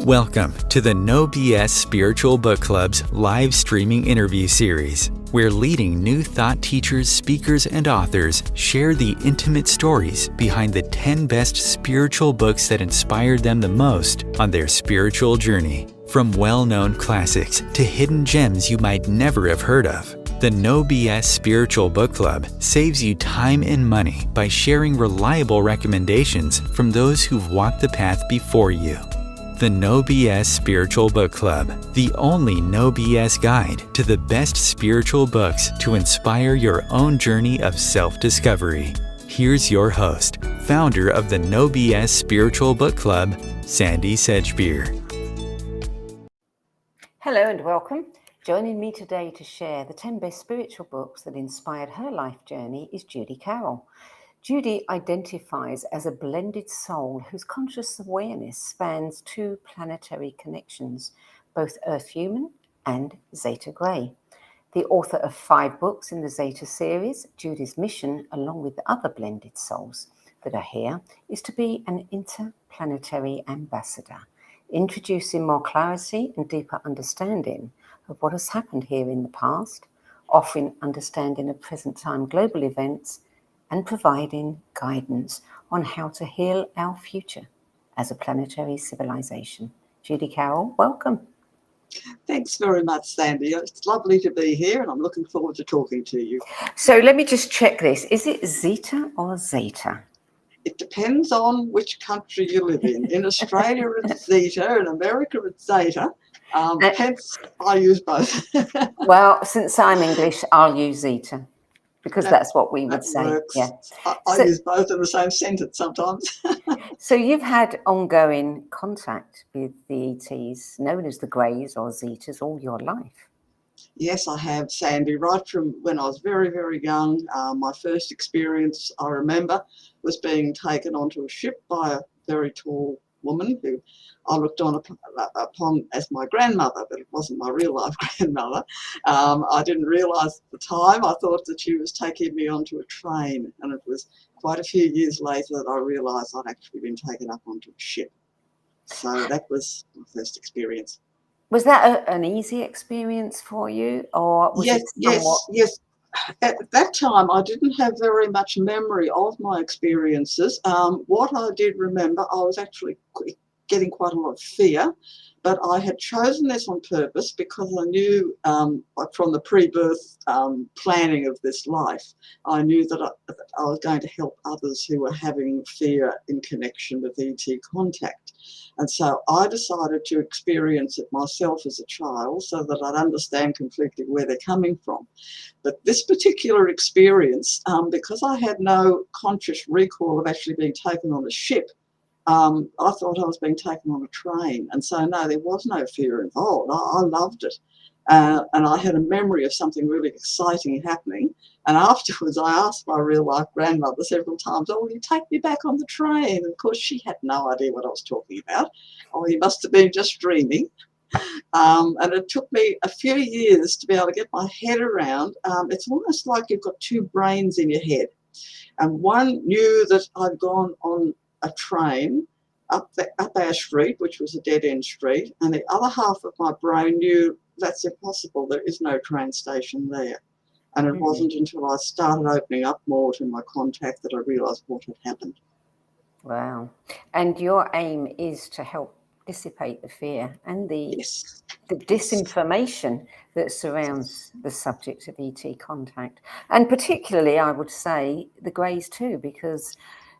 Welcome to the No BS Spiritual Book Club's live streaming interview series, where leading new thought teachers, speakers, and authors share the intimate stories behind the 10 best spiritual books that inspired them the most on their spiritual journey. From well-known classics to hidden gems you might never have heard of, the No BS Spiritual Book Club saves you time and money by sharing reliable recommendations from those who've walked the path before you. The No BS Spiritual Book Club, the only no BS guide to the best spiritual books to inspire your own journey of self-discovery. Here's your host, founder of the No BS Spiritual Book Club, Sandie Sedgbeer. Hello and welcome. Joining me today to share the 10 best spiritual books that inspired her life journey is Judy Carroll. Judy identifies as a blended soul whose conscious awareness spans two planetary connections, both Earth-human and Zeta Grey. The author of 5 books in the Zeta series, Judy's mission, along with the other blended souls that are here, is to be an interplanetary ambassador, introducing more clarity and deeper understanding of what has happened here in the past, offering understanding of present-time global events, and providing guidance on how to heal our future as a planetary civilization. Judy Carroll, welcome. Thanks very much, Sandie. It's lovely to be here and I'm looking forward to talking to you. So let me just check this. Is it Zeta or Zeta? It depends on which country you live in. In Australia, it's Zeta. In America, it's Zeta. Hence, I use both. Well, since I'm English, I'll use Zeta, because that's what we would say. Works. Yeah. I use both in the same sentence sometimes. So you've had ongoing contact with the ETs, known as the Greys or Zetas, all your life. Yes, I have, Sandie. Right from when I was very, very young, my first experience, I remember, was being taken onto a ship by a very tall woman who I looked upon as my grandmother, but it wasn't my real life grandmother. I didn't realise at the time. I thought that she was taking me onto a train, and it was quite a few years later that I realised I'd actually been taken up onto a ship. So that was my first experience. Was that an easy experience for you, or was it somewhat... Yes. At that time, I didn't have very much memory of my experiences. What I did remember, I was actually getting quite a lot of fear, but I had chosen this on purpose because I knew from the pre-birth planning of this life, I knew that I was going to help others who were having fear in connection with ET contact. And so I decided to experience it myself as a child so that I'd understand completely where they're coming from. But this particular experience, because I had no conscious recall of actually being taken on a ship, I thought I was being taken on a train. And so, no, there was no fear involved. I loved it. And I had a memory of something really exciting happening. And afterwards, I asked my real-life grandmother several times, "Oh, will you take me back on the train?" And of course, she had no idea what I was talking about. Oh, you must have been just dreaming. And it took me a few years to be able to get my head around. It's almost like you've got two brains in your head. And one knew that I'd gone on a train up our street, which was a dead-end street, and the other half of my brain knew that's impossible. There is no train station there. And it wasn't until I started opening up more to my contact that I realised what had happened. Wow. And your aim is to help dissipate the fear and the disinformation that surrounds the subject of ET contact. And particularly, I would say, the Greys too, because,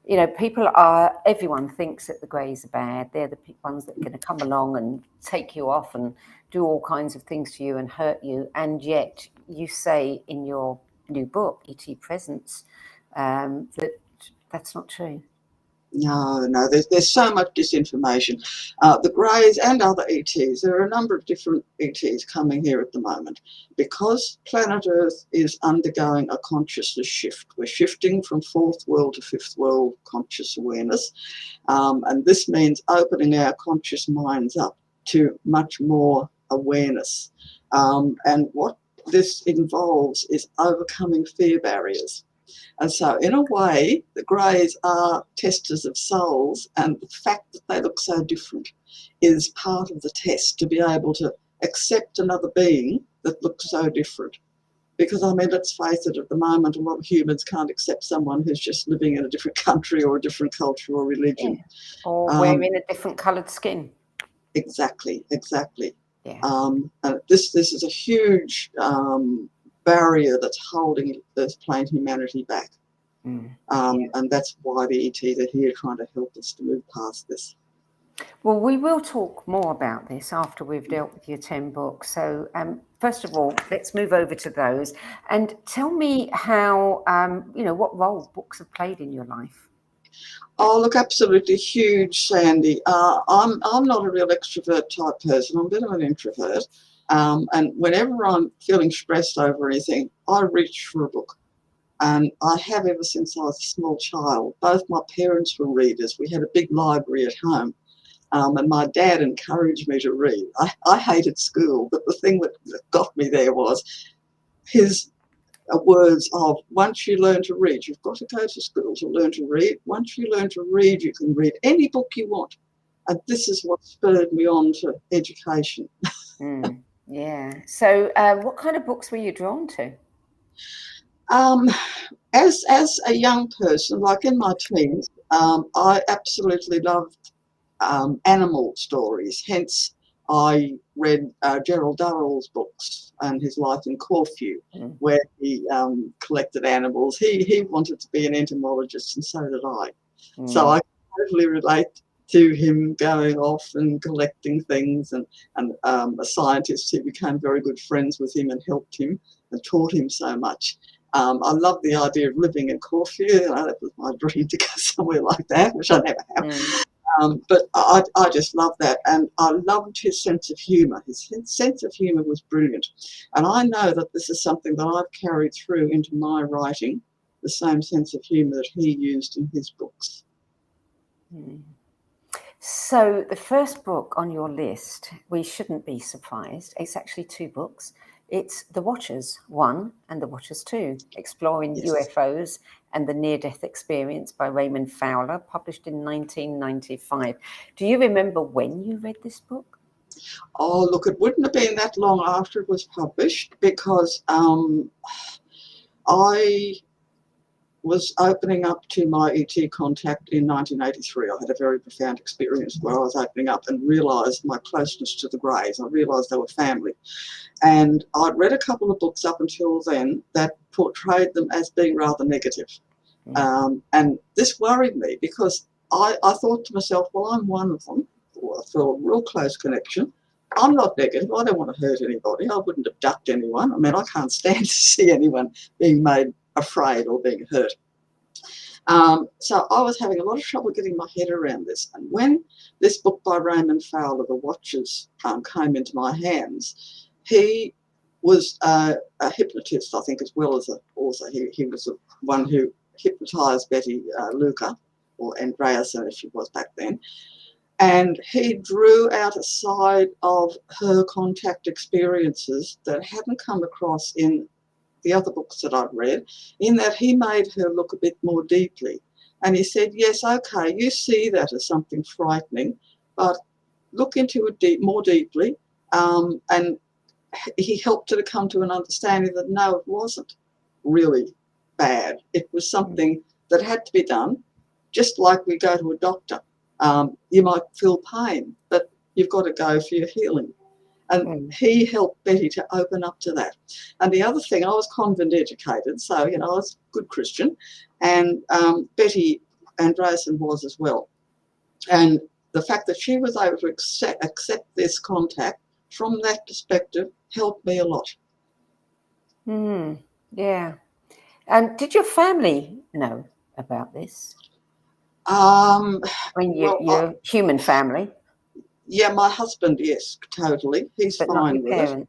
you know, everyone thinks that the Greys are bad. They're the ones that are going to come along and take you off and do all kinds of things to you and hurt you. And yet you say in your new book, ET Presence, that that's not true. No, there's so much disinformation. The Greys and other ETs, there are a number of different ETs coming here at the moment because planet Earth is undergoing a consciousness shift. We're shifting from 4th world to 5th world conscious awareness, and this means opening our conscious minds up to much more awareness. And what this involves is overcoming fear barriers. And so in a way, the Greys are testers of souls, and the fact that they look so different is part of the test, to be able to accept another being that looks so different. Because, I mean, let's face it, at the moment, a lot of humans can't accept someone who's just living in a different country or a different culture or religion. Yeah. Or wearing a different coloured skin. Exactly. Yeah. And this is a huge barrier that's holding this plain humanity back. And that's why the ETs are here, trying to help us to move past this. Well, we will talk more about this after we've dealt with your 10 books. So first of all, let's move over to those and tell me how, what role books have played in your life. Oh, look, absolutely huge, Sandie. I'm not a real extrovert type person. I'm a bit of an introvert. And whenever I'm feeling stressed over anything, I reach for a book. And I have ever since I was a small child. Both my parents were readers. We had a big library at home. And my dad encouraged me to read. I hated school, but the thing that got me there was his words of, once you learn to read, you've got to go to school to learn to read. Once you learn to read, you can read any book you want. And this is what spurred me on to education. Yeah. So what kind of books were you drawn to? As a young person, like in my teens, I absolutely loved animal stories. Hence, I read Gerald Durrell's books and his life in Corfu, where he collected animals. He wanted to be an entomologist, and so did I. So I totally relate to him going off and collecting things, and a scientist who became very good friends with him and helped him and taught him so much. I love the idea of living in Corfu. That was my dream, to go somewhere like that, which I never have. But I just love that, and I loved his sense of humour. His sense of humour was brilliant, and I know that this is something that I've carried through into my writing, the same sense of humour that he used in his books. So the first book on your list, we shouldn't be surprised. It's actually 2 books. It's The Watchers 1 and The Watchers 2, exploring UFOs and the near-death experience by Raymond Fowler, published in 1995. Do you remember when you read this book? Oh, look, it wouldn't have been that long after it was published, because I was opening up to my ET contact in 1983. I had a very profound experience where I was opening up and realised my closeness to the Greys. I realised they were family. And I'd read a couple of books up until then that portrayed them as being rather negative. And this worried me, because I thought to myself, well, I'm one of them. I felt a real close connection. I'm not negative. I don't want to hurt anybody. I wouldn't abduct anyone. I mean, I can't stand to see anyone being made afraid or being hurt. So I was having a lot of trouble getting my head around this. And when this book by Raymond Fowler, The Watchers, came into my hands, he was a hypnotist, I think, as well as an author. He was the one who hypnotised Betty Luca, or Andreasen as she was back then. And he drew out a side of her contact experiences that hadn't come across in the other books that I'd read, in that he made her look a bit more deeply. And he said, yes, okay, you see that as something frightening, but look into it more deeply. And he helped her to come to an understanding that no, it wasn't really bad. It was something that had to be done, just like we go to a doctor. You might feel pain, but you've got to go for your healing. And he helped Betty to open up to that. And the other thing, I was convent educated, so, I was a good Christian, and Betty Andreasen was as well. And the fact that she was able to accept this contact from that perspective helped me a lot. Yeah. And did your family know about this? I mean, your human family. Yeah, my husband, yes, totally. He's but fine with it.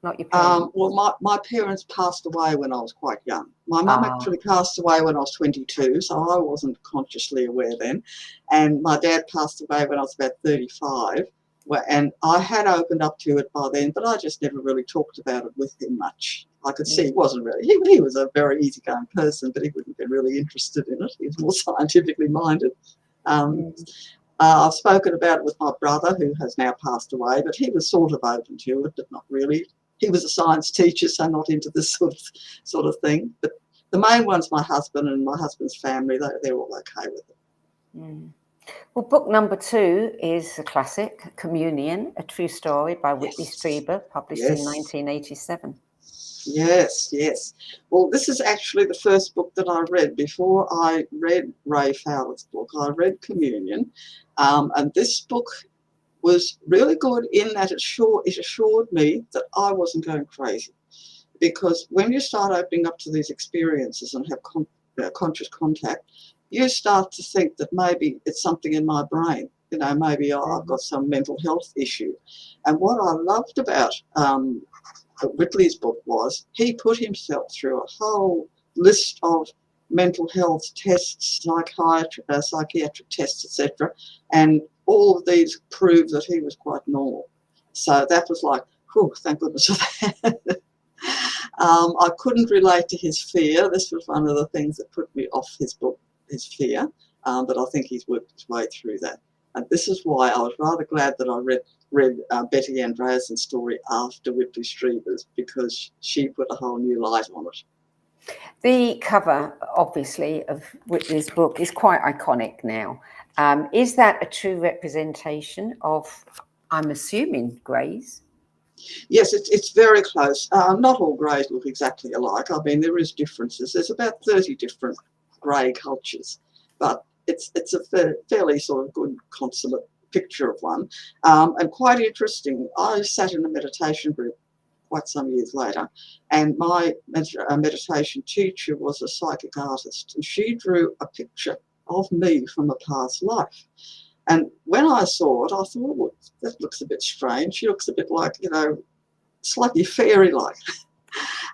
Not your parents. Well, my parents passed away when I was quite young. My mum actually passed away when I was 22, so I wasn't consciously aware then. And my dad passed away when I was about 35. And I had opened up to it by then, but I just never really talked about it with him much. I could see he wasn't really, he was a very easygoing person, but he wouldn't be really interested in it. He was more scientifically minded. I've spoken about it with my brother, who has now passed away, but he was sort of open to it, but not really. He was a science teacher, so not into this sort of thing. But the main one's my husband and my husband's family. They're all okay with it. Mm. Well, book number 2 is a classic, Communion, a true story by Whitley Strieber, published in 1987. Yes, yes. Well, this is actually the first book that I read before I read Ray Fowler's book. I read Communion, and this book was really good in that it assured me that I wasn't going crazy. Because when you start opening up to these experiences and have conscious contact, you start to think that maybe it's something in my brain. You know, maybe I've got some mental health issue. And what I loved about Whitley's book was he put himself through a whole list of mental health tests, psychiatric tests, etc. And all of these proved that he was quite normal. So that was like, whew, thank goodness for that. I couldn't relate to his fear. This was one of the things that put me off his book, his fear. But I think he's worked his way through that. And this is why I was rather glad that I read Betty Andreasen's story after Whitley Strieber's, because she put a whole new light on it. The cover, obviously, of Whitley's book is quite iconic now. Is that a true representation of, I'm assuming, greys? Yes, it's very close. Not all greys look exactly alike. I mean, there is differences. There's about 30 different grey cultures, but it's a fairly sort of good consummate picture of one. And quite interesting, I sat in a meditation group quite some years later, and my meditation teacher was a psychic artist, and she drew a picture of me from a past life. And when I saw it, I thought, well, that looks a bit strange. She looks a bit like, you know, slightly fairy-like.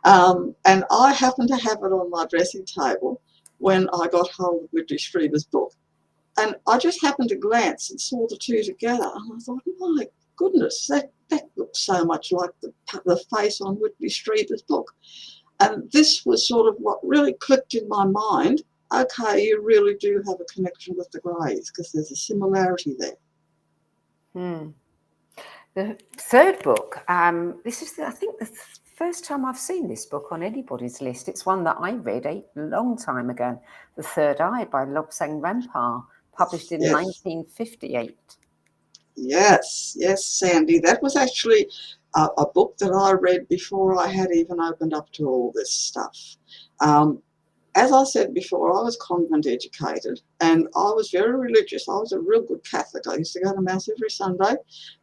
And I happened to have it on my dressing table when I got hold of Whitley Strieber's book. And I just happened to glance and saw the two together. And I thought, my goodness, that looks so much like the face on Whitley Strieber's book. And this was sort of what really clicked in my mind. Okay, you really do have a connection with the Greys, because there's a similarity there. The third book, this is, I think, the first time I've seen this book on anybody's list. It's one that I read a long time ago, The Third Eye by Lobsang Rampa, published in 1958. Yes, Sandie. That was actually a book that I read before I had even opened up to all this stuff. As I said before, I was convent educated and I was very religious. I was a real good Catholic. I used to go to Mass every Sunday,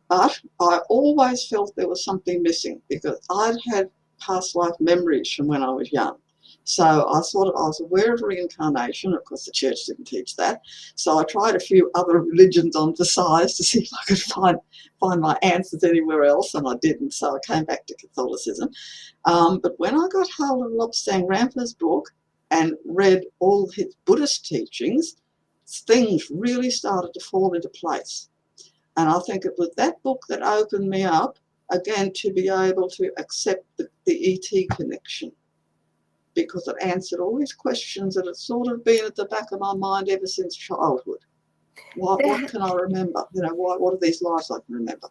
but I always felt there was something missing because I'd had past life memories from when I was young. So I was aware of reincarnation. Of course, the church didn't teach that. So I tried a few other religions on the side to see if I could find my answers anywhere else, and I didn't. So I came back to Catholicism. But when I got hold of Lobsang Rampa's book and read all his Buddhist teachings, things really started to fall into place. And I think it was that book that opened me up, again, to be able to accept the ET connection, because it answered all these questions that had sort of been at the back of my mind ever since childhood. What can I remember? You know, what are these lives I can remember?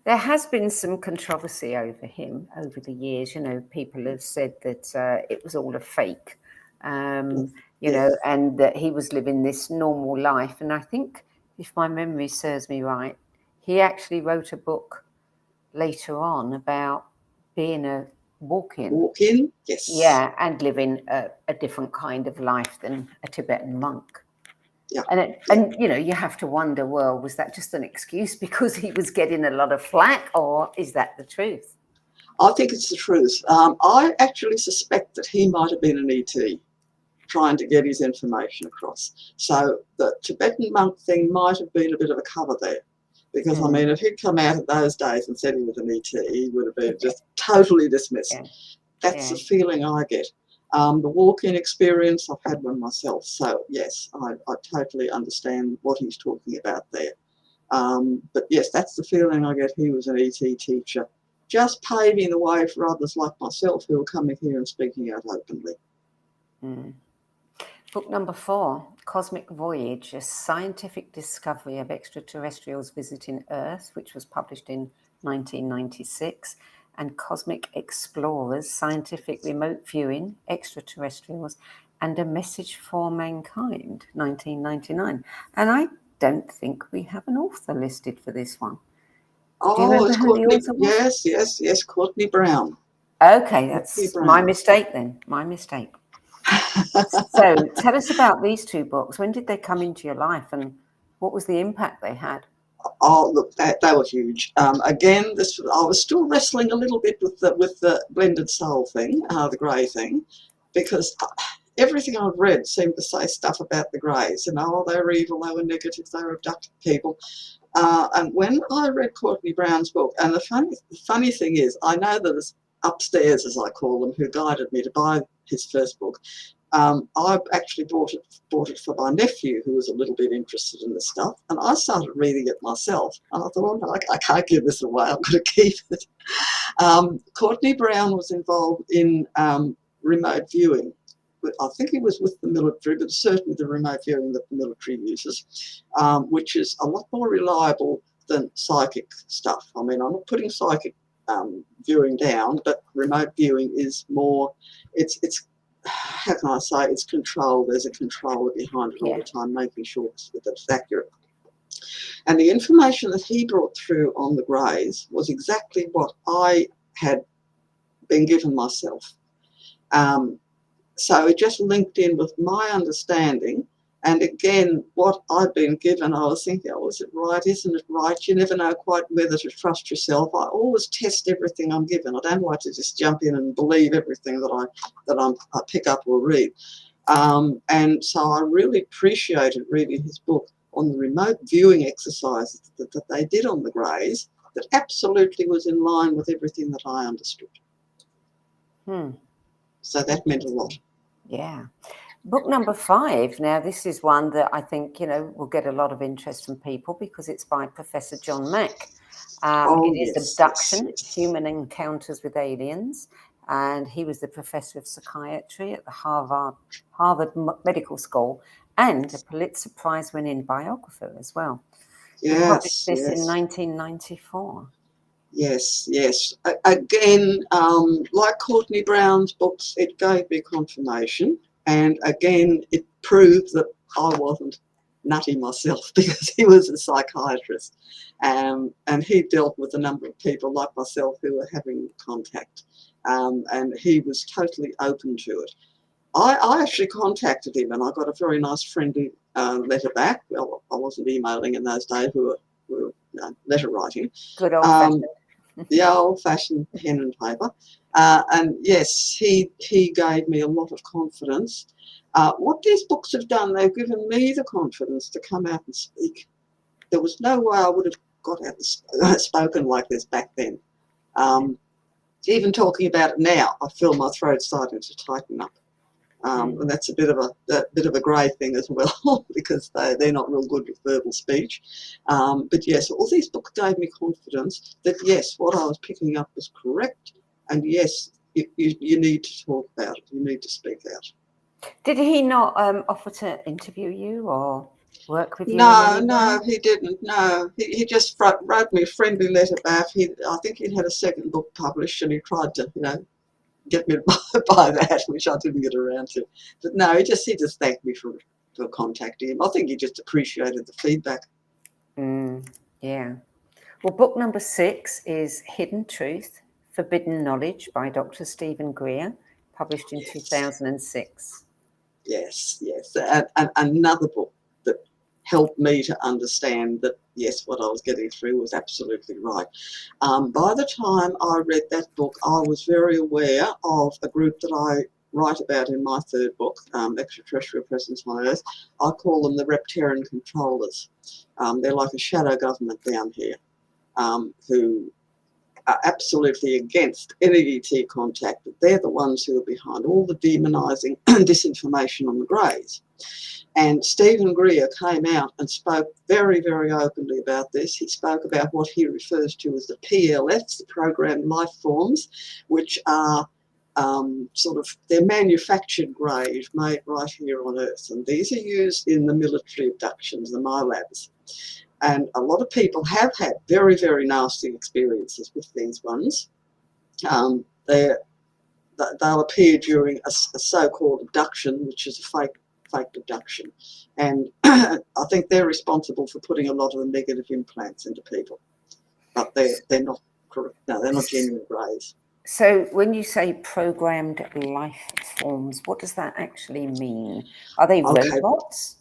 There has been some controversy over him over the years. You know, people have said that it was all a fake, you know, and that he was living this normal life. And I think, if my memory serves me right, he actually wrote a book later on about being a walk-in. Walk-in, yes. Yeah, and living a different kind of life than a Tibetan monk. Yeah. And you know, you have to wonder, well, was that just an excuse because he was getting a lot of flack, or is that the truth? I think it's the truth. I actually suspect that he might have been an ET trying to get his information across. So the Tibetan monk thing might have been a bit of a cover there. Because, I mean, if he'd come out of those days and said he was an ET, he would have been just totally dismissed. Yeah. That's the feeling I get. The walk-in experience, I've had one myself. So, yes, I totally understand what he's talking about there. But, yes, that's the feeling I get. He was an ET teacher, just paving the way for others like myself who are coming here and speaking out openly. Book number 4, Cosmic Voyage, a scientific discovery of extraterrestrials visiting Earth, which was published in 1996, and Cosmic Explorers, scientific remote viewing, extraterrestrials, and a message for mankind, 1999. And I don't think we have an author listed for this one. Do you remember it's who the Courtney. author was? Yes, Courtney Brown. Okay, that's Brown. my mistake then. My mistake. So tell us about these 2 books. When did they come into your life, and what was the impact they had? Oh, look, they were huge. Again, I was still wrestling a little bit with the blended soul thing, the grey thing, because everything I've read seemed to say stuff about the greys. You know, they were evil, they were negative, they were abducted people. And when I read Courtney Brown's book, and the funny thing is, I know that it's upstairs, as I call them, who guided me to buy his first book. I actually bought it for my nephew, who was a little bit interested in this stuff, and I started reading it myself. And I thought, oh no, I can't give this away. I'm going to keep it. Courtney Brown was involved in remote viewing. I think he was with the military, but certainly the remote viewing that the military uses, which is a lot more reliable than psychic stuff. I mean, I'm not putting psychic viewing down, but remote viewing is more, it's how can I say, it's controlled. There's a controller behind it all the time, making sure that it's accurate. And the information that he brought through on the greys was exactly what I had been given myself. So it just linked in with my understanding. And again, what I'd been given, I was thinking, oh, is it right? Isn't it right? You never know quite whether to trust yourself. I always test everything I'm given. I don't like to just jump in and believe everything that I pick up or read. And so I really appreciated reading his book on the remote viewing exercises that they did on the greys, that absolutely was in line with everything that I understood. So that meant a lot. Yeah. Book number 5. Now, this is one that I think, will get a lot of interest from people because it's by Professor John Mack. It is Abduction, Human Encounters with Aliens. And he was the professor of psychiatry at the Harvard Medical School and a Pulitzer Prize-winning biographer as well. He published this in 1994. Yes. Again, like Courtney Brown's books, it gave me confirmation. And again, it proved that I wasn't nutty myself because he was a psychiatrist. And he dealt with a number of people like myself who were having contact. And he was totally open to it. I actually contacted him and I got a very nice friendly letter back. Well, I wasn't emailing in those days, we were letter writing. Good old-fashioned. The old-fashioned pen and paper. And yes, he gave me a lot of confidence. What these books have done, they've given me the confidence to come out and speak. There was no way I would have got out and spoken like this back then. Even talking about it now, I feel my throat starting to tighten up. And that's a bit of a grey thing as well because they're not real good with verbal speech. But yes, all these books gave me confidence that yes, what I was picking up was correct, and yes, you need to talk about it. You need to speak out. Did he not offer to interview you or work with you? No, he didn't. No, he just wrote me a friendly letter back. I think he'd had a second book published, and he tried to, get me to buy that, which I didn't get around to. But no, he just thanked me for contacting him. I think he just appreciated the feedback. Yeah. Well, book number 6 is Hidden Truth, Forbidden Knowledge by Dr. Stephen Greer, published in 2006. Yes. And another book that helped me to understand that, yes, what I was getting through was absolutely right. By the time I read that book, I was very aware of a group that I write about in my third book, Extraterrestrial Presence on Earth. I call them the Reptarian Controllers. They're like a shadow government down here who are absolutely against any ET contact, but they're the ones who are behind all the demonising and disinformation on the greys. And Stephen Greer came out and spoke very, very openly about this. He spoke about what he refers to as the PLFs, the programmed life forms, which are sort of, they're manufactured greys made right here on Earth, and these are used in the military abductions, the MILABs. And a lot of people have had very, very nasty experiences with these ones. They'll appear during a so-called abduction, which is a fake abduction. And I think they're responsible for putting a lot of the negative implants into people. But they're not correct. No, they're not genuine greys. So when you say programmed life forms, what does that actually mean? Are they robots?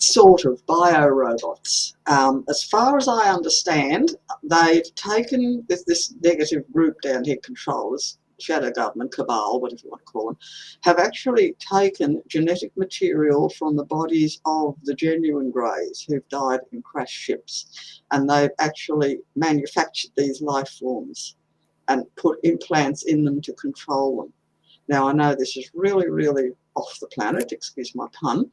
Sort of bio-robots. As far as I understand, they've taken this negative group down here, controllers, shadow government, cabal, whatever you want to call them, have actually taken genetic material from the bodies of the genuine greys who've died in crash ships, and they've actually manufactured these life forms and put implants in them to control them. Now, I know this is really, really off the planet, excuse my pun,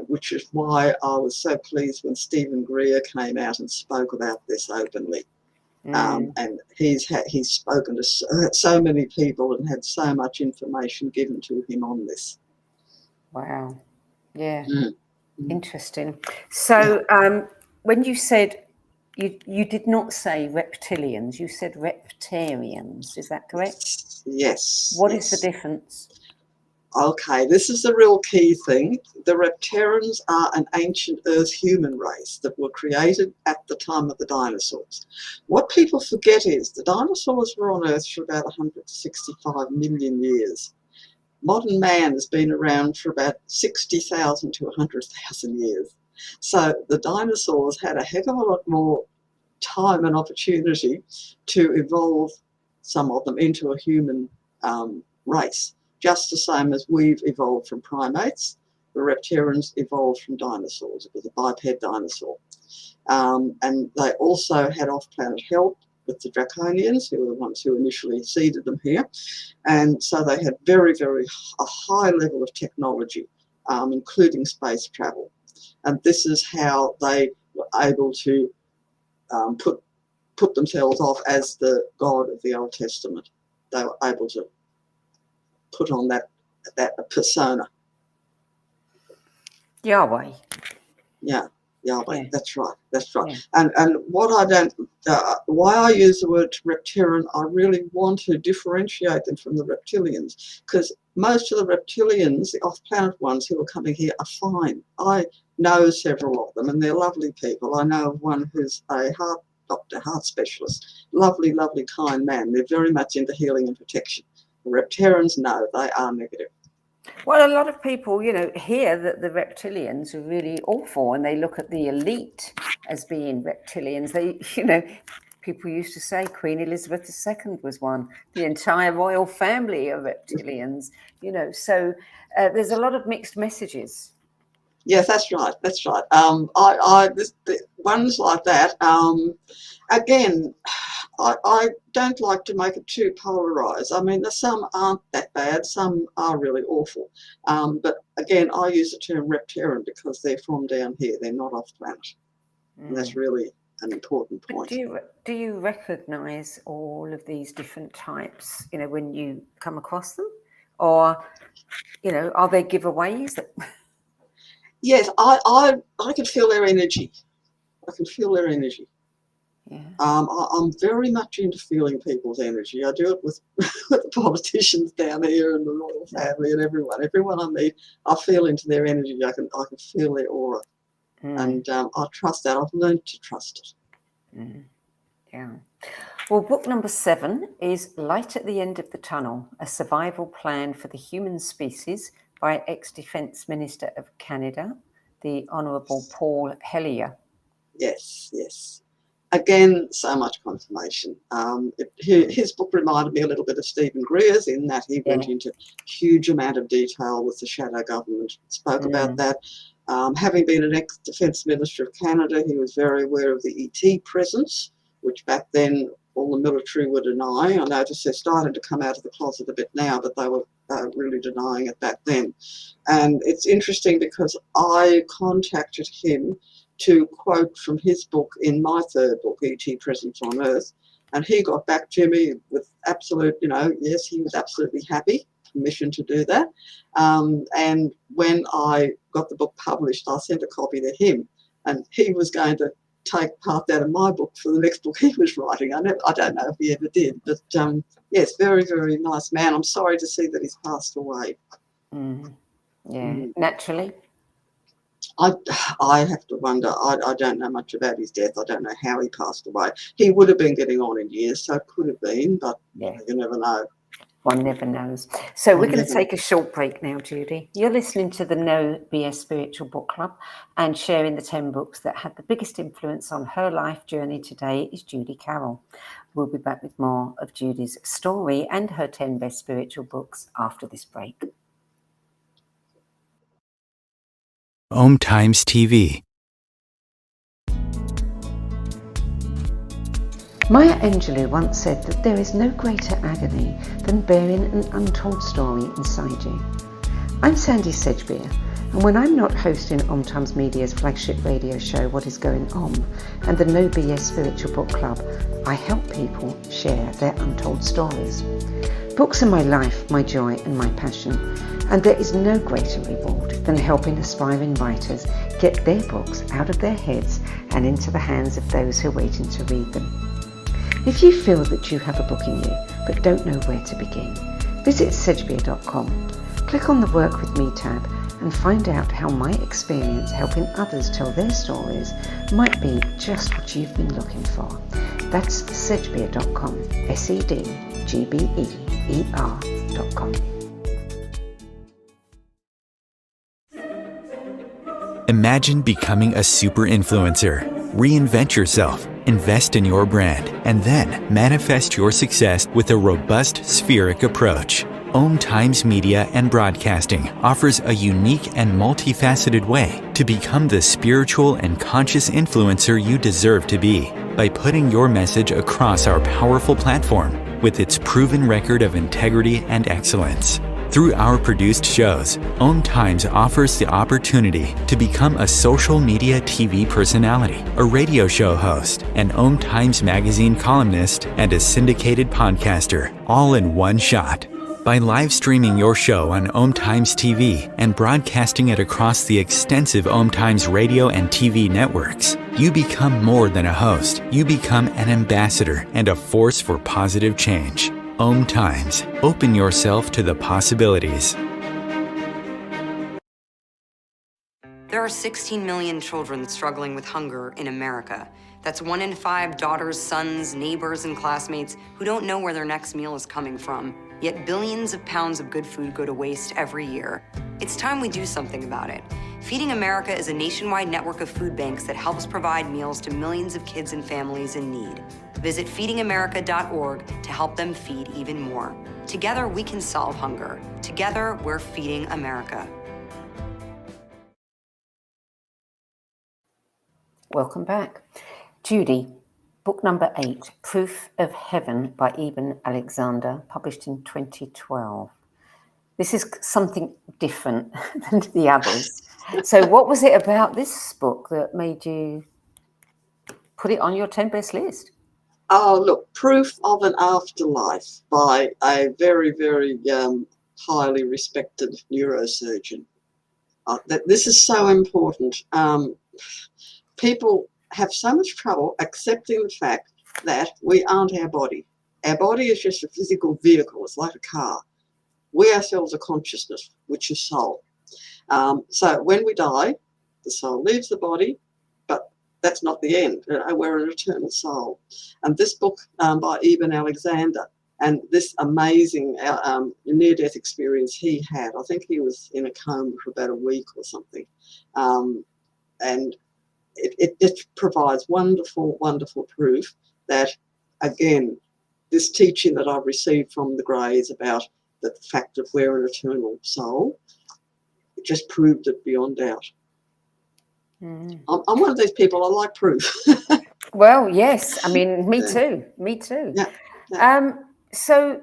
which is why I was so pleased when Stephen Greer came out and spoke about this openly. And he's spoken to so many people and had so much information given to him on this. Wow. Yeah. Interesting. So when you said you did not say reptilians, you said reptarians, is that correct? Yes. What is the difference? Okay, this is the real key thing. The Reptarians are an ancient Earth human race that were created at the time of the dinosaurs. What people forget is the dinosaurs were on Earth for about 165 million years. Modern man has been around for about 60,000 to 100,000 years. So the dinosaurs had a heck of a lot more time and opportunity to evolve, some of them, into a human race. Just the same as we've evolved from primates, the Reptarians evolved from dinosaurs. It was a biped dinosaur. And they also had off-planet help with the Draconians, who were the ones who initially seeded them here. And so they had very, very a high level of technology, including space travel. And this is how they were able to put themselves off as the God of the Old Testament. They were able to put on that persona. Yahweh. Yeah, Yahweh. Yeah. That's right. That's right. Yeah. And what I don't, why I use the word reptarian, I really want to differentiate them from the reptilians, because most of the reptilians, the off-planet ones who are coming here, are fine. I know several of them, and they're lovely people. I know of one who's a heart doctor, heart specialist, lovely, lovely, kind man. They're very much into healing and protection. The Reptarians, no, they are negative. Well, a lot of people, hear that the reptilians are really awful, and they look at the elite as being reptilians. They, people used to say Queen Elizabeth II was one. The entire royal family are reptilians. So there's a lot of mixed messages. Yes, that's right. That's right. The ones like that. Again, I don't like to make it too polarised. I mean, some aren't that bad, some are really awful. But again, I use the term reptarian because they're from down here. They're not off planet. And that's really an important point. Do you recognise all of these different types, when you come across them? Or, are there giveaways? Yes, I can feel their energy. I can feel their energy. Yeah. I'm very much into feeling people's energy. I do it with the politicians down here and the royal family and everyone. Everyone I meet, I feel into their energy. I can feel their aura, and I trust that. I've learned to trust it. Yeah. Well, book number 7 is Light at the End of the Tunnel: A Survival Plan for the Human Species by ex-Defence Minister of Canada, the Honourable Paul Hellyer. Yes, yes. Again, so much confirmation. His book reminded me a little bit of Stephen Greer's, in that he went into huge amount of detail with the shadow government, spoke about that. Having been an ex-Defence Minister of Canada, he was very aware of the ET presence, which back then all the military were denying. I noticed they're starting to come out of the closet a bit now, but they were really denying it back then. And it's interesting because I contacted him to quote from his book in my 3rd book, E.T. Presence on Earth, And he got back to me with absolute, yes, he was absolutely happy, permission to do that. And when I got the book published, I sent a copy to him, and he was going to take part out of my book for the next book he was writing. I don't know if he ever did, but yes, very, very nice man. I'm sorry to see that he's passed away. Naturally. I have to wonder. I don't know much about his death. I don't know how he passed away. He would have been getting on in years, so it could have been, but you never know. One never knows. So we're going to take a short break now, Judy. You're listening to the No BS Spiritual Book Club, and sharing the 10 books that had the biggest influence on her life journey today is Judy Carroll. We'll be back with more of Judy's story and her 10 best spiritual books after this break. Om Times TV. Maya Angelou once said that there is no greater agony than bearing an untold story inside you. I'm Sandie Sedgbeer, and when I'm not hosting Om Times Media's flagship radio show What Is Going On and the No BS Spiritual Book Club, I help people share their untold stories. Books are my life, my joy and my passion, and there is no greater reward than helping aspiring writers get their books out of their heads and into the hands of those who are waiting to read them. If you feel that you have a book in you but don't know where to begin, visit sedgbeer.com, click on the Work With Me tab and find out how my experience helping others tell their stories might be just what you've been looking for. That's sedgbeer.com, sedgbeer.com. Imagine becoming a super influencer. Reinvent yourself, invest in your brand, and then manifest your success with a robust spheric approach. Om Times Media and Broadcasting offers a unique and multifaceted way to become the spiritual and conscious influencer you deserve to be by putting your message across our powerful platform with its proven record of integrity and excellence. Through our produced shows, Om Times offers the opportunity to become a social media TV personality, a radio show host, an Om Times magazine columnist, and a syndicated podcaster, all in one shot. By live streaming your show on Om Times TV and broadcasting it across the extensive Om Times radio and TV networks, you become more than a host. You become an ambassador and a force for positive change. Om Times. Open yourself to the possibilities. There are 16 million children struggling with hunger in America. That's 1 in 5 daughters, sons, neighbors, and classmates who don't know where their next meal is coming from. Yet billions of pounds of good food go to waste every year. It's time we do something about it. Feeding America is a nationwide network of food banks that helps provide meals to millions of kids and families in need. Visit feedingamerica.org to help them feed even more. Together, we can solve hunger. Together, we're feeding America. Welcome back. Judy, book number 8, Proof of Heaven by Eben Alexander, published in 2012. This is something different than the others. So what was it about this book that made you put it on your 10 best list? Oh, look, Proof of an Afterlife by a very, very highly respected neurosurgeon. This is so important. People have so much trouble accepting the fact that we aren't our body. Our body is just a physical vehicle. It's like a car. We ourselves are consciousness, which is soul. So when we die, the soul leaves the body, but that's not the end. We're an eternal soul. And this book by Eben Alexander, and this amazing near-death experience he had, I think he was in a coma for about a week or something. And it provides wonderful, wonderful proof that, again, this teaching that I've received from the Greys about the fact that we're an eternal soul, it just proved it beyond doubt. I'm one of these people, I like proof. Well, yes. I mean, me too. Me too. Yeah. So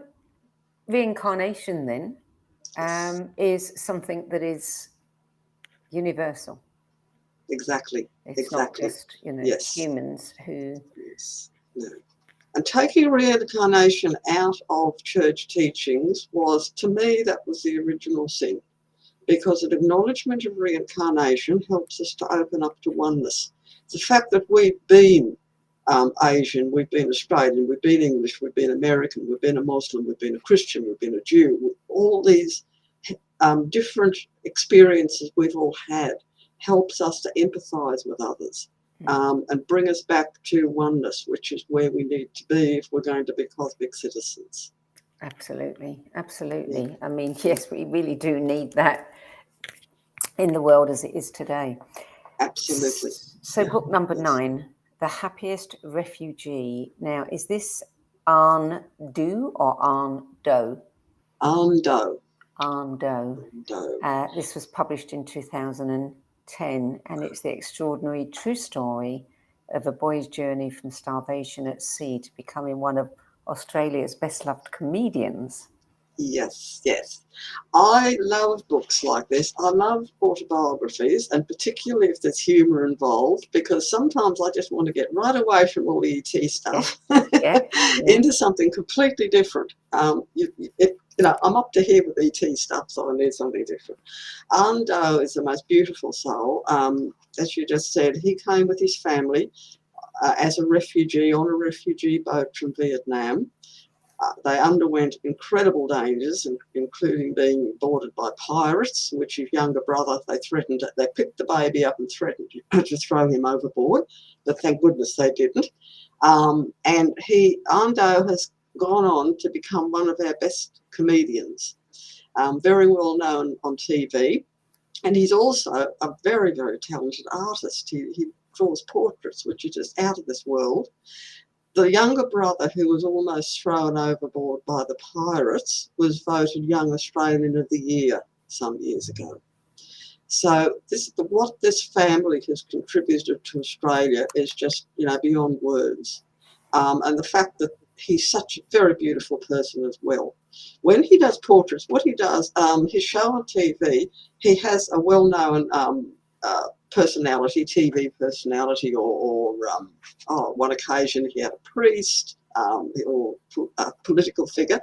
reincarnation then is something that is universal. Exactly. It's not just, humans who... Yes. No. And taking reincarnation out of church teachings was, to me, that was the original sin, because an acknowledgement of reincarnation helps us to open up to oneness. The fact that we've been Asian, we've been Australian, we've been English, we've been American, we've been a Muslim, we've been a Christian, we've been a Jew, all these different experiences we've all had helps us to empathise with others and bring us back to oneness, which is where we need to be if we're going to be cosmic citizens. Absolutely, absolutely. Yeah. I mean, yes, we really do need that in the world as it is today. Absolutely. So book number 9, The Happiest Refugee. Now, is this An Do or An Do? An Do. An Do. This was published in 2010, and it's the extraordinary true story of a boy's journey from starvation at sea to becoming one of Australia's best-loved comedians. Yes, yes. I love books like this. I love autobiographies, and particularly if there's humour involved, because sometimes I just want to get right away from all the ET stuff into something completely different. I'm up to here with ET stuff, so I need something different. An Do is the most beautiful soul. As you just said, he came with his family as a refugee on a refugee boat from Vietnam. They underwent incredible dangers, including being boarded by pirates, which his younger brother, they picked the baby up and threatened to throw him overboard, but thank goodness they didn't. And An Do has gone on to become one of our best comedians, very well known on TV. And he's also a very, very talented artist. He draws portraits, which are just out of this world. The younger brother, who was almost thrown overboard by the pirates, was voted Young Australian of the Year some years ago. So what this family has contributed to Australia is just, beyond words. And the fact that he's such a very beautiful person as well. When he does portraits, what he does, his show on TV, he has a well-known personality, TV personality, or one occasion he had a priest or a political figure,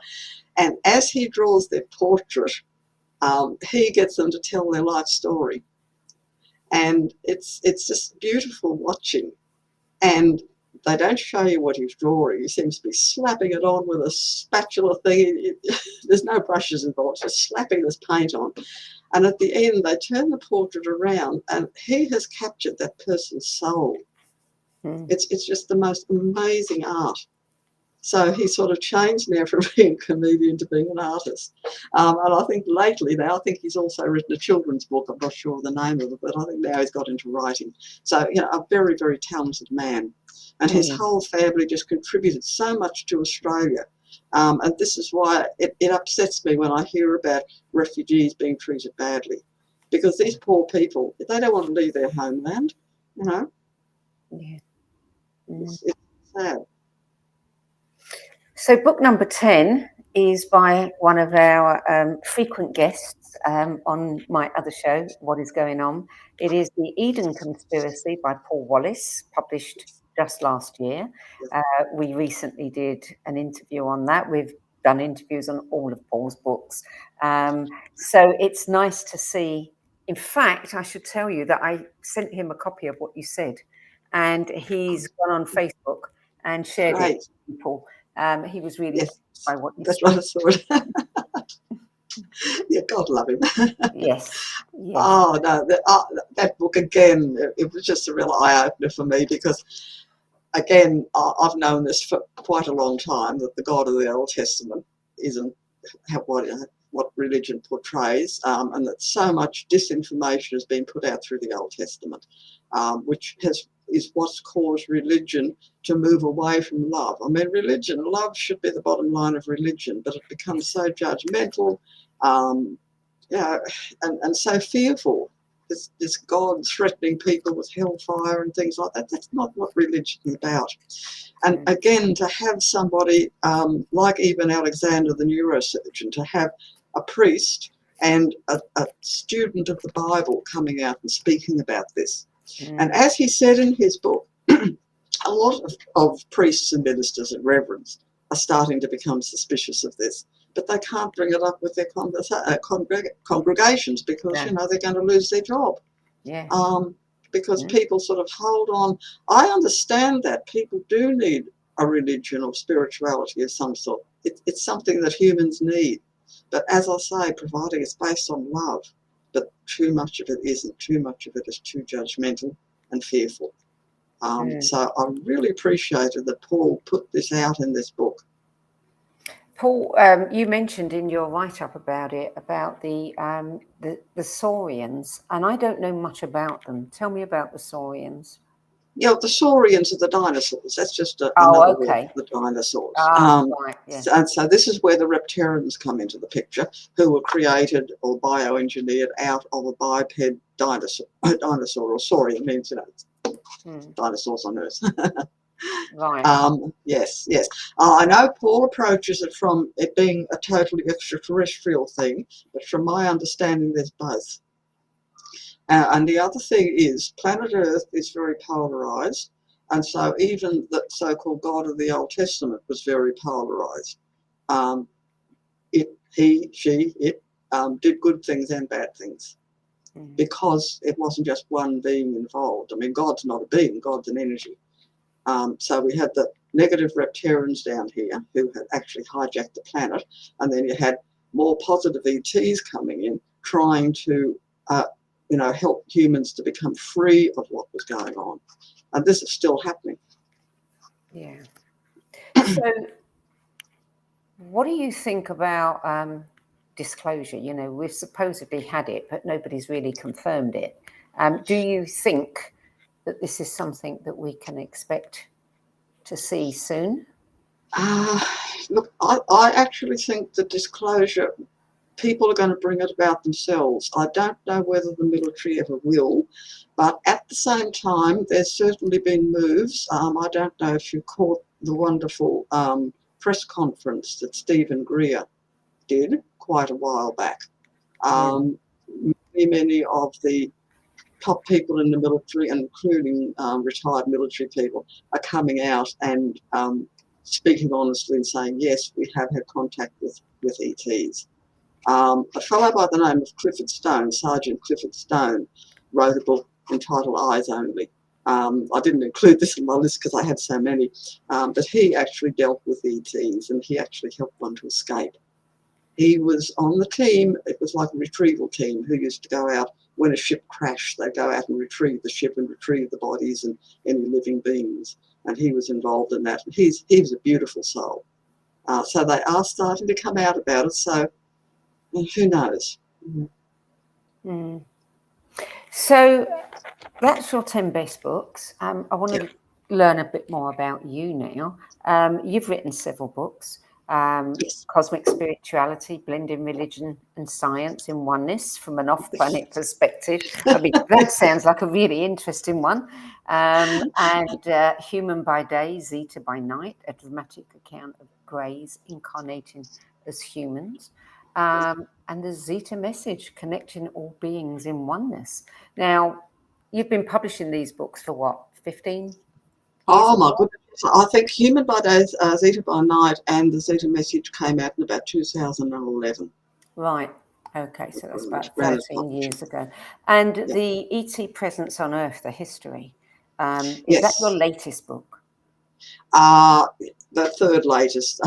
and as he draws their portrait, he gets them to tell their life story, and it's just beautiful watching. And they don't show you what he's drawing. He seems to be slapping it on with a spatula thing. There's no brushes involved, just slapping this paint on. And at the end, they turn the portrait around, and he has captured that person's soul. It's just the most amazing art. So he sort of changed now from being a comedian to being an artist. And I think lately now, I think he's also written a children's book. I'm not sure of the name of it, but I think now he's got into writing. So, a very, very talented man. And his whole family just contributed so much to Australia. And this is why it upsets me when I hear about refugees being treated badly, because these poor people, they don't want to leave their homeland, It's sad. So book number 10 is by one of our frequent guests on my other show, What Is Going On. It is The Eden Conspiracy by Paul Wallace, published just last year. We recently did an interview on that. We've done interviews on all of Paul's books. So it's nice to see. In fact, I should tell you that I sent him a copy of what you said, and he's gone on Facebook and shared it with people. He was really by what you said. That's what I thought. Yeah, God love him. Yes. Oh, no, that book, again, it was just a real eye-opener for me, because, again, I've known this for quite a long time, that the God of the Old Testament isn't what religion portrays, and that so much disinformation has been put out through the Old Testament, which is what's caused religion to move away from love. I mean, love should be the bottom line of religion, but it becomes so judgmental, and so fearful. This God threatening people with hellfire and things like that. That's not what religion is about. And again, to have somebody like even Alexander, the neurosurgeon, to have a priest and a student of the Bible coming out and speaking about this. And as he said in his book, a lot of priests and ministers and reverends are starting to become suspicious of this, but they can't bring it up with their congregations because, you know, they're going to lose their job. Yeah. Because people sort of hold on. I understand that people do need a religion or spirituality of some sort. It's something that humans need. But as I say, providing it's based on love, but too much of it isn't. Too much of it is too judgmental and fearful. So I really appreciated that Paul put this out in this book. Paul, you mentioned in your write-up about it, about the saurians, and I don't know much about them. Tell me about the saurians. Yeah, the saurians are the dinosaurs. That's just another word for the dinosaurs. Right, yeah. And so this is where the reptarians come into the picture, who were created or bioengineered out of a biped dinosaur or saurian means, you know, dinosaurs on Earth. Right. Yes. I know Paul approaches it from it being a totally extraterrestrial thing, but from my understanding, there's both. And the other thing is, planet Earth is very polarized, and so even the so-called God of the Old Testament was very polarized. It did good things and bad things because it wasn't just one being involved. I mean, God's not a being; God's an energy. So we had the negative reptarians down here who had actually hijacked the planet, and then you had more positive ETs coming in trying to help humans to become free of what was going on. And this is still happening. Yeah. So what do you think about disclosure? You know, we've supposedly had it, but nobody's really confirmed it. Do you think that this is something that we can expect to see soon? Look, I actually think the disclosure, people are going to bring it about themselves. I don't know whether the military ever will, but at the same time, there's certainly been moves. I don't know if you caught the wonderful press conference that Stephen Greer did quite a while back. Many of the top people in the military, including retired military people, are coming out and speaking honestly and saying, yes, we have had contact with ETs. A fellow by the name of Clifford Stone, Sergeant Clifford Stone, wrote a book entitled Eyes Only. I didn't include this in my list because I had so many, but he actually dealt with ETs and he actually helped one to escape. He was on the team, it was like a retrieval team who used to go out when a ship crashed. They'd go out and retrieve the ship and retrieve the bodies and any living beings. And he was involved in that. And he was a beautiful soul. So they are starting to come out about it. So who knows? So that's your 10 best books. I want to learn a bit more about you now. You've written several books. Yes. Cosmic Spirituality, Blending Religion and Science in Oneness from an Off-Planet Perspective. I mean, that sounds like a really interesting one. And Human by Day, Zeta by Night, a dramatic account of Greys incarnating as humans. And the Zeta Message, Connecting All Beings in Oneness. Now, you've been publishing these books for what, 15 Oh my goodness. I think Human by Day, Zeta by Night and the Zeta Message came out in about 2011. Right. Okay, so that's about 13 years ago. And the ET Presence on Earth, the history, is that your latest book? The third latest.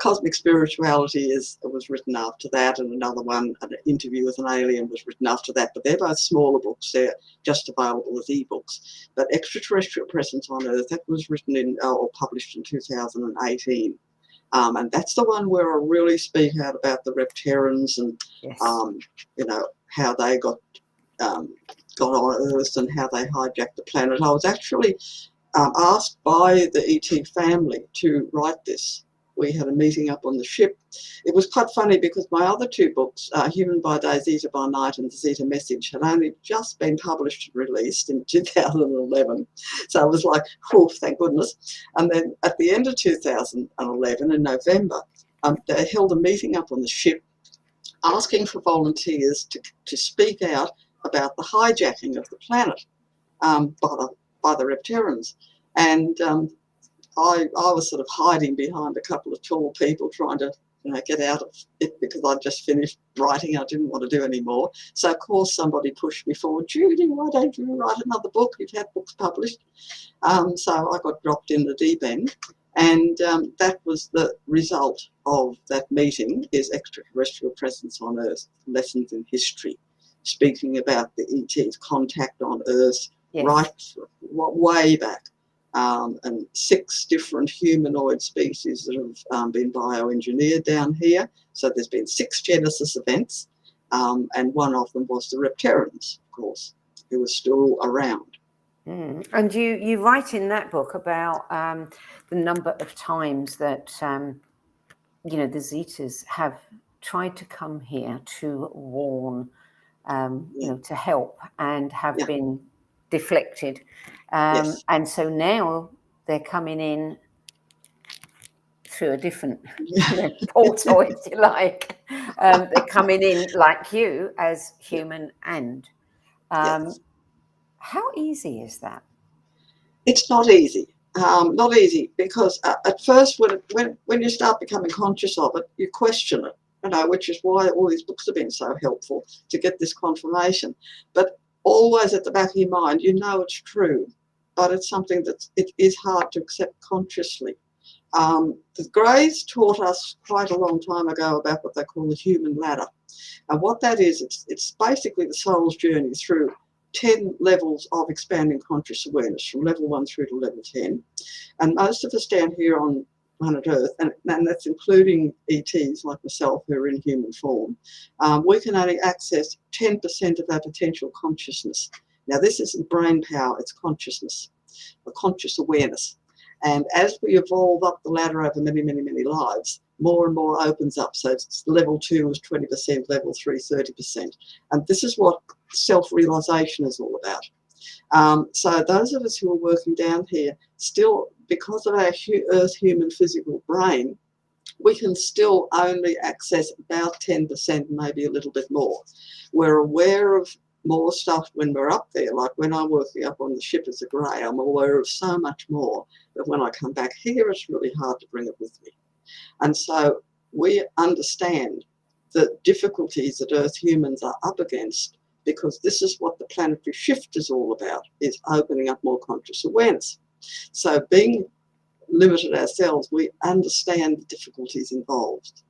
Cosmic Spirituality was written after that, and another one, an interview with an alien, was written after that. But they're both smaller books. They're just available as ebooks. But Extraterrestrial Presence on Earth, that was written in or published in 2018. And that's the one where I really speak out about the reptarians and how they got on Earth and how they hijacked the planet. I was actually asked by the ET family to write this. We had a meeting up on the ship. It was quite funny because my other two books, Human by Day, Zeta by Night and the Zeta Message, had only just been published and released in 2011. So I was like, oh, thank goodness. And then at the end of 2011, in November, they held a meeting up on the ship asking for volunteers to speak out about the hijacking of the planet by by the Repterans. And I was sort of hiding behind a couple of tall people trying to get out of it because I'd just finished writing. I didn't want to do any more. So, of course, somebody pushed me forward. Judy, why don't you write another book? You've had books published. So I got dropped in the deep end. And that was the result of that meeting, is Extraterrestrial Presence on Earth, Lessons in History, speaking about the ET's contact on Earth, Yes. right way back. And 6 different humanoid species that have been bioengineered down here. So there's been 6 Genesis events, and one of them was the Repterans, of course, who are still around. And you write in that book about the number of times that the Zetas have tried to come here to warn, to help, and have been deflected. Yes. And so now they're coming in through a different portal, if you like. They're coming in like you as human and. Yes. How easy is that? It's not easy. Not easy because at first when you start becoming conscious of it, you question it, which is why all these books have been so helpful to get this confirmation. But always at the back of your mind, it's true, but it's something that it is hard to accept consciously. The Greys taught us quite a long time ago about what they call the human ladder. And what that is, it's basically the soul's journey through 10 levels of expanding conscious awareness, from level 1 through to level 10. And most of us down here on planet Earth, and that's including ETs like myself who are in human form, we can only access 10% of our potential consciousness. Now, this isn't brain power, it's consciousness, or conscious awareness. And as we evolve up the ladder over many, many, many lives, more and more opens up. So it's level 2 is 20%, level 3, 30%. And this is what self-realization is all about. So those of us who are working down here, still, because of our Earth human physical brain, we can still only access about 10%, maybe a little bit more. We're aware of more stuff when we're up there, like when I'm working up on the ship as a Grey, I'm aware of so much more, but when I come back here, it's really hard to bring it with me. And so we understand the difficulties that Earth humans are up against, because this is what the planetary shift is all about, is opening up more conscious awareness. So being limited ourselves, we understand the difficulties involved.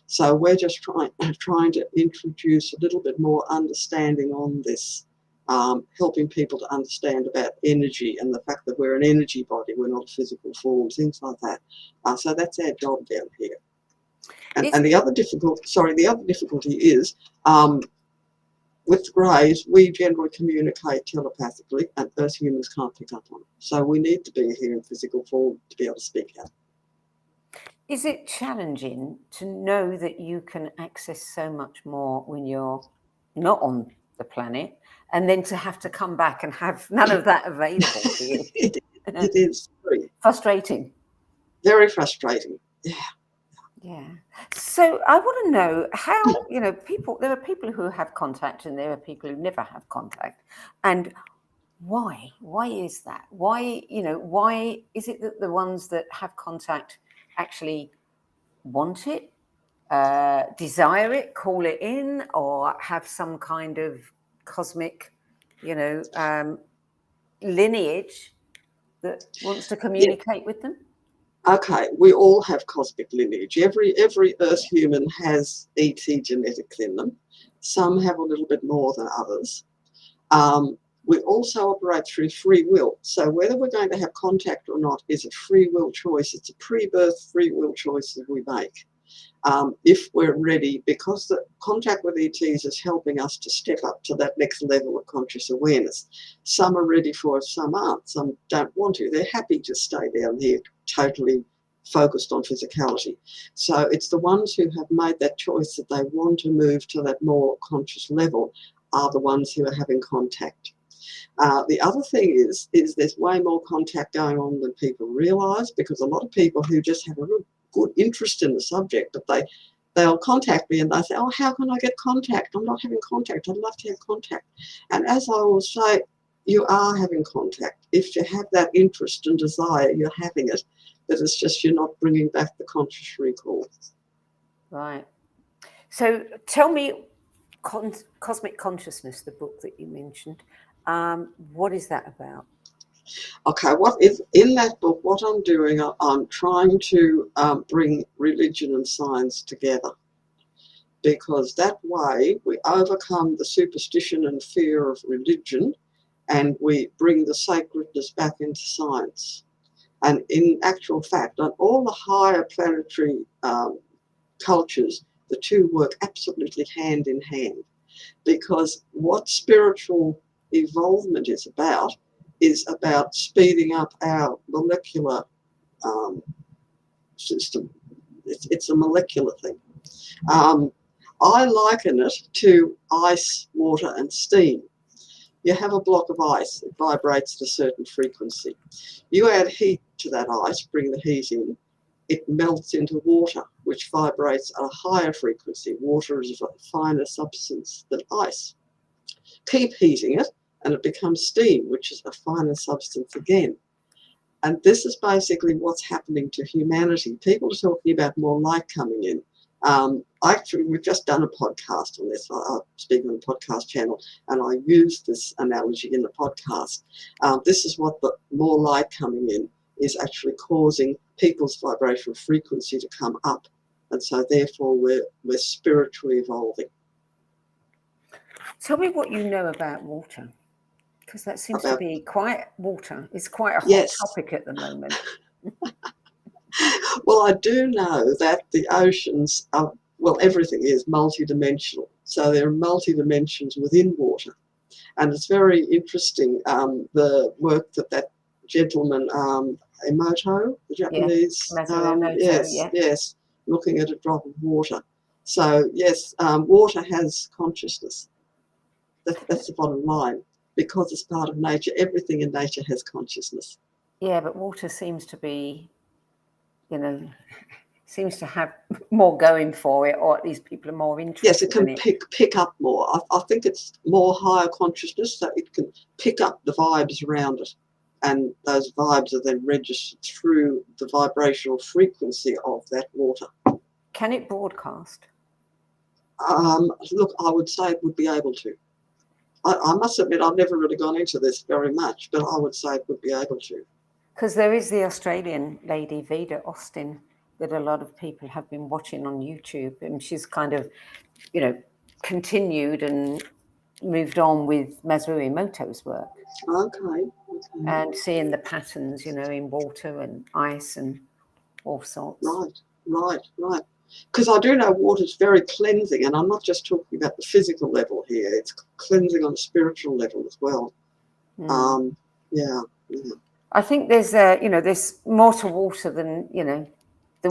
So we're just trying to introduce a little bit more understanding on this, helping people to understand about energy and the fact that we're an energy body, we're not a physical form, things like that. So that's our job down here. And the other difficulty is with the Greys, we generally communicate telepathically, and Earth humans can't pick up on it. So we need to be here in physical form to be able to speak out. Is it challenging to know that you can access so much more when you're not on the planet, and then to have to come back and have none of that available to you? It is frustrating. Very frustrating. Yeah. So I want to know how, there are people who have contact and there are people who never have contact. And why? Why is that? Why is it that the ones that have contact actually want it, desire it, call it in, or have some kind of cosmic, lineage that wants to communicate with them? Okay, we all have cosmic lineage. Every Earth human has ET genetics in them. Some have a little bit more than others. We also operate through free will. So whether we're going to have contact or not is a free will choice. It's a pre-birth free will choice that we make. If we're ready, because the contact with ETs is helping us to step up to that next level of conscious awareness. Some are ready for it, some aren't. Some don't want to. They're happy to stay down here, totally focused on physicality. So it's the ones who have made that choice that they want to move to that more conscious level are the ones who are having contact. The other thing is there's way more contact going on than people realise, because a lot of people who just have a real good interest in the subject, but they'll contact me and they say, oh, how can I get contact? I'm not having contact. I'd love to have contact. And as I will say, you are having contact. If you have that interest and desire, you're having it, but it's just you're not bringing back the conscious recall. Right. So tell me, Cosmic Consciousness, the book that you mentioned, what is that about? Okay, what is in that book? What I'm doing, I'm trying to bring religion and science together, because that way we overcome the superstition and fear of religion, and we bring the sacredness back into science. And in actual fact, on all the higher planetary cultures, the two work absolutely hand in hand, because what spiritual evolvement is about speeding up our molecular system. It's a molecular thing. I liken it to ice, water, and steam. You have a block of ice, it vibrates at a certain frequency. You add heat to that ice, bring the heat in, it melts into water, which vibrates at a higher frequency. Water is a finer substance than ice. Keep heating it, and it becomes steam, which is a finer substance again. And this is basically what's happening to humanity. People are talking about more light coming in. We've just done a podcast on this. I speak on the podcast channel, and I use this analogy in the podcast. This is what the more light coming in is actually causing people's vibrational frequency to come up. And so therefore we're spiritually evolving. Tell me what you know about water, because that seems to be quite It's quite a hot topic at the moment. Well, I do know that the oceans are, well, everything is multidimensional. So there are multi-dimensions within water. And it's very interesting, the work that gentleman, Emoto, the Japanese, yes, looking at a drop of water. So yes, water has consciousness. That's the bottom line, because it's part of nature. Everything in nature has consciousness. Yeah, but water seems to be, seems to have more going for it, or at least people are more interested. Yes, it can pick up more. I think it's more higher consciousness, so it can pick up the vibes around it, and those vibes are then registered through the vibrational frequency of that water. Can it broadcast? Look, I would say it would be able to. I must admit, I've never really gone into this very much, but I would say it would be able to. Because there is the Australian lady, Vida Austin, that a lot of people have been watching on YouTube, and she's kind of, continued and moved on with Masaru Emoto's work. Okay. And seeing the patterns, in water and ice and all sorts. Right. Because I do know water's very cleansing, and I'm not just talking about the physical level here. It's cleansing on a spiritual level as well. Yeah. I think there's more to water than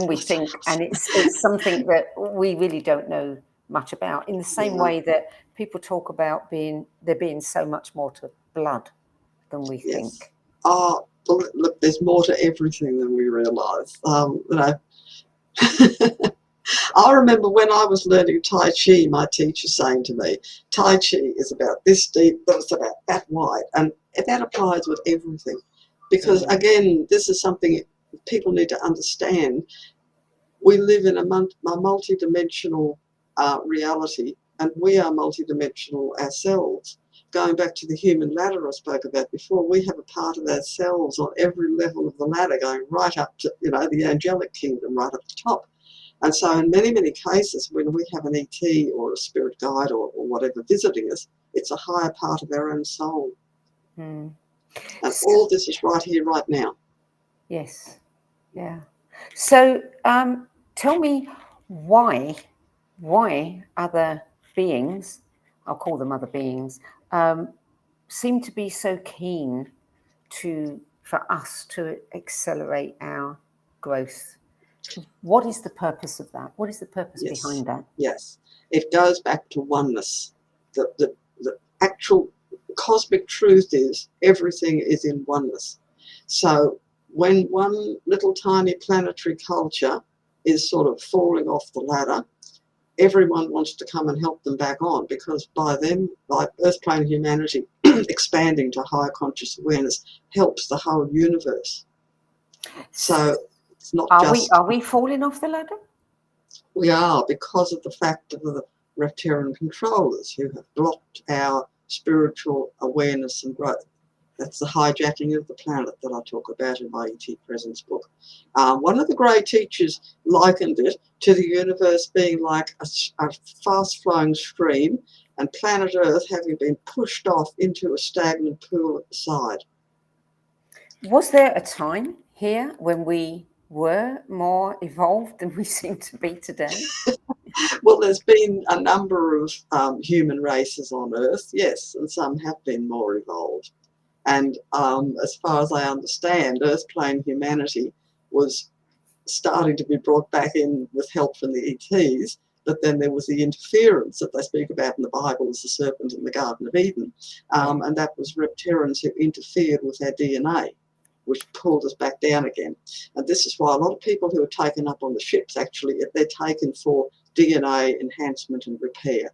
we think, and it's something that we really don't know much about. In the same way that people talk about there being so much more to blood than we think. Look, there's more to everything than we realise. I remember when I was learning Tai Chi, my teacher saying to me, Tai Chi is about this deep, but it's about that wide. And that applies with everything. Because, again, this is something people need to understand. We live in a multidimensional reality, and we are multidimensional ourselves. Going back to the human ladder I spoke about before, we have a part of ourselves on every level of the ladder, going right up to, the angelic kingdom, right up the top. And so in many, many cases, when we have an ET or a spirit guide or whatever visiting us, it's a higher part of our own soul. And all this is right here, right now. Yes. Yeah. So tell me why other beings, I'll call them other beings, seem to be so keen for us to accelerate our growth. What is the purpose of that? What is the purpose behind that? Yes, it goes back to oneness. The actual cosmic truth is everything is in oneness. So when one little tiny planetary culture is sort of falling off the ladder, everyone wants to come and help them back on, because by Earth plane humanity expanding to higher conscious awareness helps the whole universe. So it's not Are we falling off the ladder? We are, because of the fact of the reptilian controllers who have blocked our spiritual awareness and growth. That's the hijacking of the planet that I talk about in my ET Presence book. One of the Grey teachers likened it to the universe being like a fast-flowing stream and planet Earth having been pushed off into a stagnant pool at the side. Was there a time here when we were more evolved than we seem to be today? Well, there's been a number of human races on Earth, yes, and some have been more evolved. And as far as I understand, Earth plane humanity was starting to be brought back in with help from the ETs, but then there was the interference that they speak about in the Bible as the serpent in the Garden of Eden, and that was reptilians who interfered with our DNA, which pulled us back down again. And this is why a lot of people who are taken up on the ships, actually, they're taken for DNA enhancement and repair,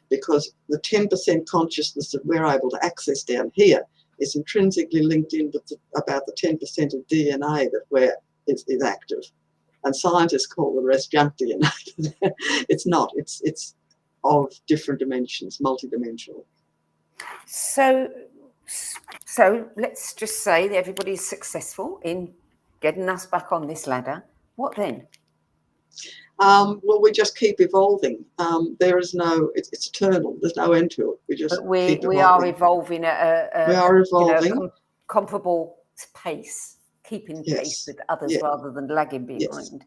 because the 10% consciousness that we're able to access down here is intrinsically linked in with about the 10% of DNA that is active. And scientists call the rest junk DNA. It's not. It's of different dimensions, multidimensional. So let's just say that everybody's successful in getting us back on this ladder. What then? Well, we just keep evolving. There is no, it's eternal. There's no end to it. We just keep evolving. We are evolving at a comparable pace, keeping pace with others rather than lagging behind.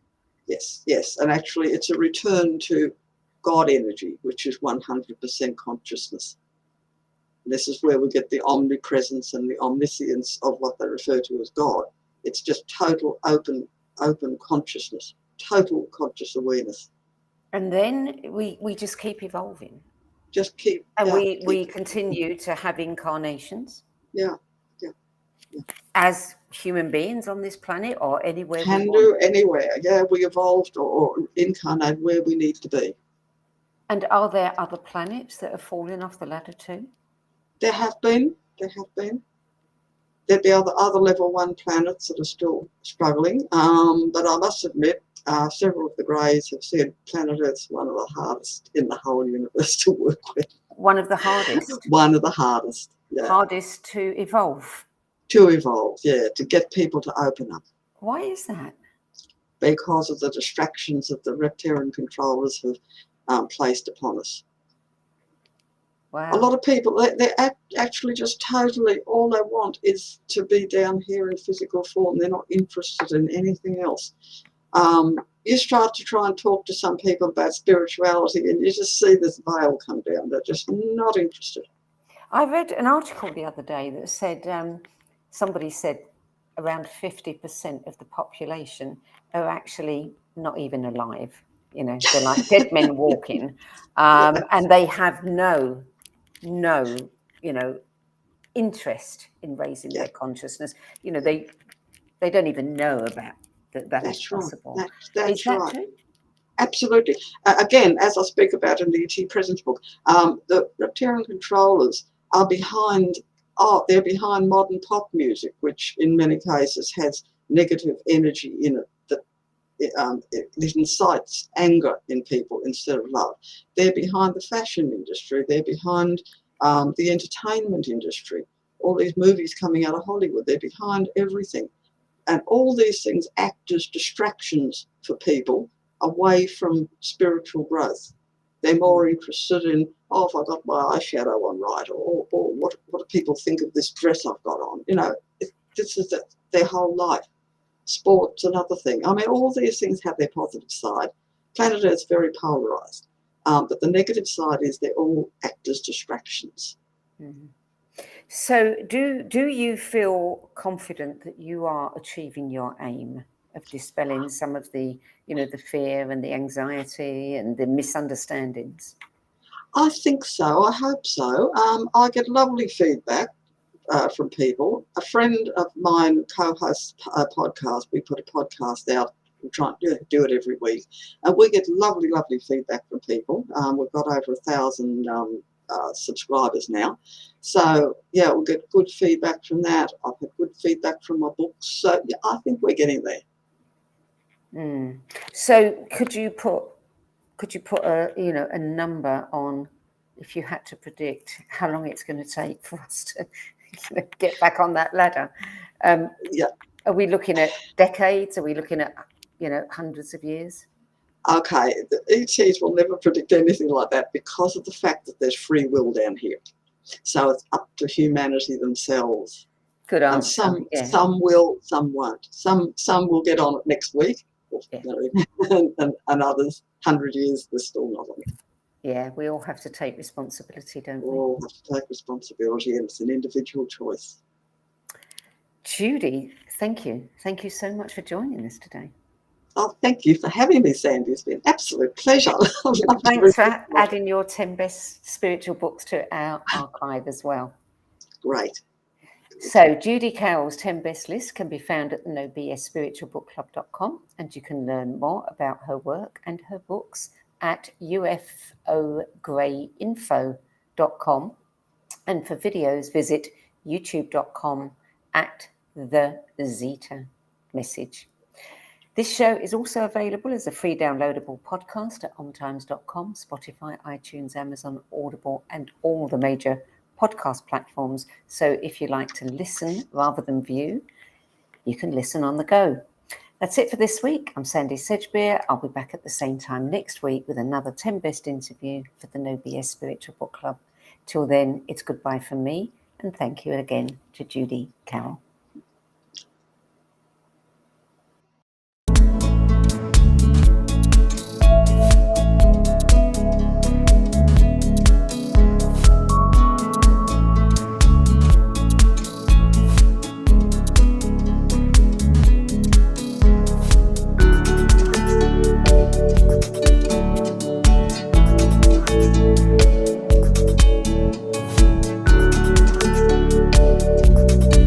Yes. And actually, it's a return to God energy, which is 100% consciousness. This is where we get the omnipresence and the omniscience of what they refer to as God. It's just total open consciousness, total conscious awareness. And then we just keep evolving. And we continue to have incarnations. Yeah. As human beings on this planet or anywhere we do anywhere. Yeah, we evolved or incarnate where we need to be. And are there other planets that are falling off the ladder too? There have been. There'd be other level 1 planets that are still struggling. But I must admit, several of the Greys have said planet Earth's one of the hardest in the whole universe to work with. One of the hardest? One of the hardest, yeah. Hardest to evolve? To evolve, yeah, to get people to open up. Why is that? Because of the distractions that the reptilian controllers have placed upon us. Wow. A lot of people, they're actually just totally, all they want is to be down here in physical form. They're not interested in anything else. You start to try and talk to some people about spirituality and you just see this veil come down. They're just not interested. I read an article the other day that said, somebody said around 50% of the population are actually not even alive. You know, they're like dead men walking, and they have no, interest in raising their consciousness. You know, they don't even know about that is possible. That's is that right. True? Absolutely. Again, as I speak about in the ET Presence book, the reptilian controllers are behind. They're behind modern pop music, which in many cases has negative energy in it that it incites anger in people instead of love. They're behind the fashion industry. They're behind the entertainment industry. All these movies coming out of Hollywood, they're behind everything. And all these things act as distractions for people away from spiritual growth. They're more interested in, if I got my eyeshadow on right, or what do people think of this dress I've got on? You know, this is their whole life. Sport's another thing. I mean, all these things have their positive side. Planet Earth's very polarized. But the negative side is they all act as distractions. Mm-hmm. So do you feel confident that you are achieving your aim of dispelling some of the, the fear and the anxiety and the misunderstandings? I think so. I hope so. I get lovely feedback from people. A friend of mine co-hosts a podcast. We put a podcast out. We try to do it every week. And we get lovely feedback from people. We've got over 1,000 subscribers now. So, yeah, we'll get good feedback from that. I've had good feedback from my books. So, yeah, I think we're getting there. So could you put a a number on, if you had to predict how long it's going to take for us to get back on that ladder? Yeah. Are we looking at decades? Are we looking at hundreds of years? Okay, the ETs will never predict anything like that because of the fact that there's free will down here. So it's up to humanity themselves. Good answer. And some will, some won't. Some will get on it next week, and others, 100 years, they're still not on it. Yeah, we all have to take responsibility, don't we? We all have to take responsibility, and it's an individual choice. Judy, thank you. Thank you so much for joining us today. Oh, thank you for having me, Sandie. It's been an absolute pleasure. Thanks for adding your 10 best spiritual books to our archive as well. Great. So Judy Carroll's 10 best list can be found at the nobsspiritualbookclub.com, and you can learn more about her work and her books at ufograyinfo.com. And for videos, visit youtube.com/the Zeta This show is also available as a free downloadable podcast at omtimes.com, Spotify, iTunes, Amazon, Audible, and all the major podcast platforms. So if you like to listen rather than view, you can listen on the go. That's it for this week. I'm Sandie Sedgbeer. I'll be back at the same time next week with another 10 best interview for the No BS Spiritual Book Club. Till then, it's goodbye from me, and thank you again to Judy Carroll.